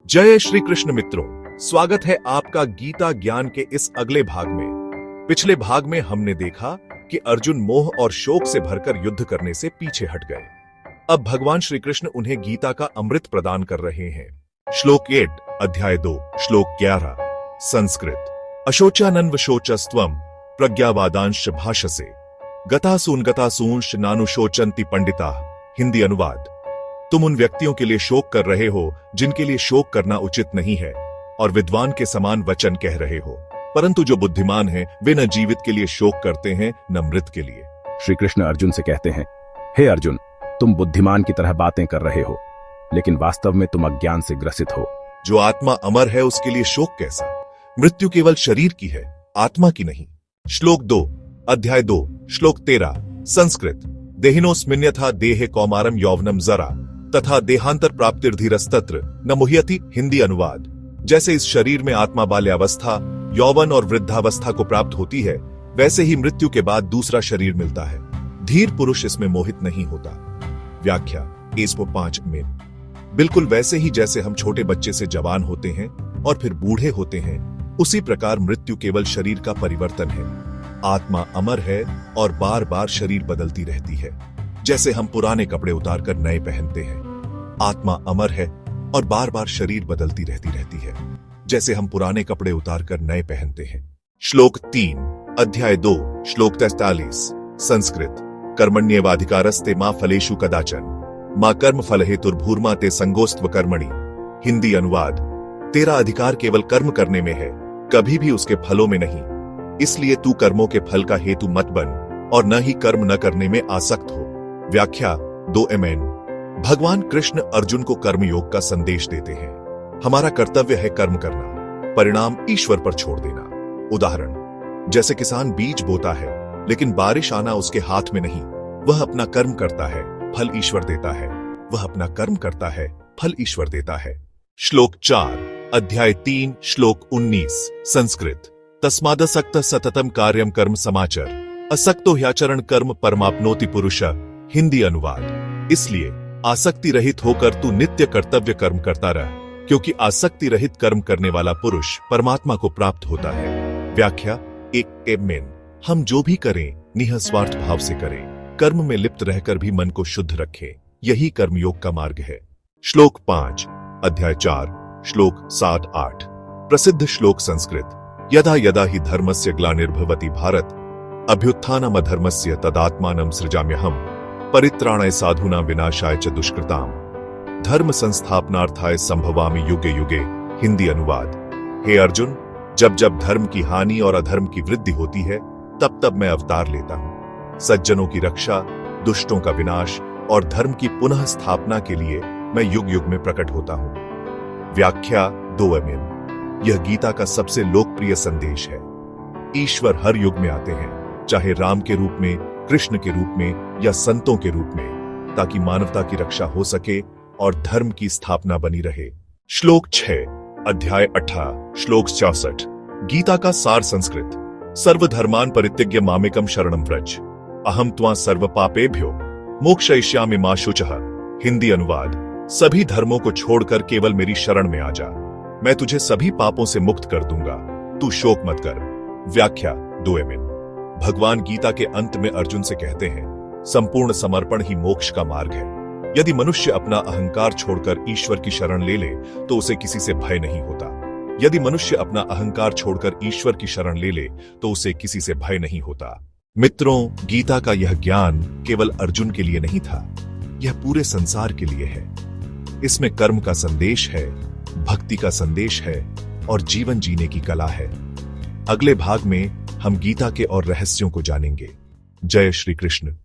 जय श्री कृष्ण मित्रों, स्वागत है आपका गीता ज्ञान के इस अगले भाग में। पिछले भाग में हमने देखा कि अर्जुन मोह और शोक से भरकर युद्ध करने से पीछे हट गए। अब भगवान श्री कृष्ण उन्हें गीता का अमृत प्रदान कर रहे हैं। श्लोक 8 अध्याय 2 श्लोक 11 संस्कृत। अशोचानन्वशोचस्त्वं प्रज्ञावादांश भाषसे गतासून गतासूंश नानुशोचन्ति पंडिता। हिंदी अनुवाद। तुम उन व्यक्तियों के लिए शोक कर रहे हो जिनके लिए शोक करना उचित नहीं है और विद्वान के समान वचन कह रहे हो, परंतु जो बुद्धिमान हैं वे न जीवित के लिए शोक करते हैं न मृत के लिए। श्री कृष्ण अर्जुन से कहते हैं, हे अर्जुन, तुम बुद्धिमान की तरह बातें कर रहे हो, लेकिन वास्तव में तुम अज्ञान से ग्रसित हो। जो आत्मा अमर है उसके लिए शोक कैसा? मृत्यु केवल शरीर की है, आत्मा की नहीं। श्लोक 2 अध्याय 2 श्लोक 13 संस्कृत। देहिनोस्मिन्यथा देहे कौमारम यौवनम जरा तथा देहांतर प्राप्तिर्धीरस्तत्र न मुह्यति। हिंदी अनुवाद। जैसे इस शरीर में आत्मा बाल्यावस्था, यौवन और वृद्धावस्था को प्राप्त होती है, वैसे ही मृत्यु के बाद दूसरा शरीर मिलता है। धीर पुरुष इसमें मोहित नहीं होता। व्याख्या 105 में। बिल्कुल वैसे ही जैसे हम छोटे बच्चे से जवान होते हैं और फिर बूढ़े होते हैं, उसी प्रकार मृत्यु केवल शरीर का परिवर्तन है। आत्मा अमर है और बार बार शरीर बदलती रहती है। जैसे हम पुराने कपड़े उतारकर नए पहनते हैं, आत्मा अमर है और बार बार शरीर बदलती रहती है, जैसे हम पुराने कपड़े उतारकर नए पहनते हैं। श्लोक 3 अध्याय 2 श्लोक 43 संस्कृत। कर्मण्येवाधिकारस्ते मां फलेषु कदाचन मां कर्म फल हेतुर्भूर्मा ते संगोस्त्व कर्मणि। हिंदी अनुवाद। तेरा अधिकार केवल कर्म करने में है, कभी भी उसके फलों में नहीं, इसलिए तू कर्मों के फल का हेतु मत बन और न ही कर्म न करने में आसक्त हो। व्याख्या 2 एमएन। भगवान कृष्ण अर्जुन को कर्मयोग का संदेश देते हैं। हमारा कर्तव्य है कर्म करना, परिणाम ईश्वर पर छोड़ देना। उदाहरण, जैसे किसान बीज बोता है लेकिन बारिश आना उसके हाथ में नहीं, वह अपना कर्म करता है, फल ईश्वर देता है। वह अपना कर्म करता है, फल ईश्वर देता है। श्लोक 4 अध्याय 3 श्लोक 19 संस्कृत। तस्मादसक्त सततम कार्यम कर्म समाचर असक्तो ह्याचरण कर्म परमाप्नोति पुरुष। हिंदी अनुवाद। इसलिए आसक्ति रहित होकर तू नित्य कर्तव्य कर्म करता रह, क्योंकि आसक्ति रहित कर्म करने वाला पुरुष परमात्मा को प्राप्त होता है। व्याख्या 1 एमेन। हम जो भी करें निःस्वार्थ भाव से करें, कर्म में लिप्त रहकर भी मन को शुद्ध रखें, यही कर्मयोग का मार्ग है। श्लोक 5 अध्याय 4 श्लोक 7-8 प्रसिद्ध श्लोक संस्कृत। यदा यदा हि धर्मस्य ग्लानिर्भवति भारत अभ्युत्थानमधर्मस्य तदात्मानं सृजाम्यहम् परित्राणाय साधूनां विनाशाय च दुष्कृताम्। धर्म संस्थापनार्थाय संभवामि युगे युगे। हिंदी अनुवाद। हे अर्जुन, जब जब धर्म की हानि और अधर्म की वृद्धि होती है, तब तब मैं अवतार लेता हूं। सज्जनों की रक्षा, दुष्टों का विनाश और धर्म की पुनः स्थापना के लिए मैं युग युग में प्रकट होता हूं। व्याख्या 2 एमएन। यह गीता का सबसे लोकप्रिय संदेश है। ईश्वर हर युग में आते हैं, चाहे राम के रूप में, कृष्ण के रूप में या संतों के रूप में, ताकि मानवता की रक्षा हो सके और धर्म की स्थापना बनी रहे। श्लोक 6 अध्याय 18 श्लोक 64 गीता का सार संस्कृत। सर्वधर्मान् परित्यज्य मामेकं शरणं व्रज अहम त्वां सर्व पापेभ्यो मोक्षयिष्यामि मा शुचः। हिंदी अनुवाद। सभी धर्मों को छोड़कर केवल मेरी शरण में आ जा, मैं तुझे सभी पापों से मुक्त कर दूंगा, तू शोक मत कर। व्याख्या 2 एमएन। भगवान गीता के अंत में अर्जुन से कहते हैं, संपूर्ण समर्पण ही मोक्ष का मार्ग है। यदि मनुष्य अपना अहंकार छोड़कर ईश्वर की शरण ले ले तो उसे किसी से भय नहीं होता। यदि मनुष्य अपना अहंकार छोड़कर ईश्वर की शरण ले ले तो उसे किसी से भय नहीं होता। मित्रों, गीता का यह ज्ञान केवल अर्जुन के लिए नहीं था, यह पूरे संसार के लिए है। इसमें कर्म का संदेश है, भक्ति का संदेश है और जीवन जीने की कला है। अगले भाग में हम गीता के और रहस्यों को जानेंगे। जय श्री कृष्ण।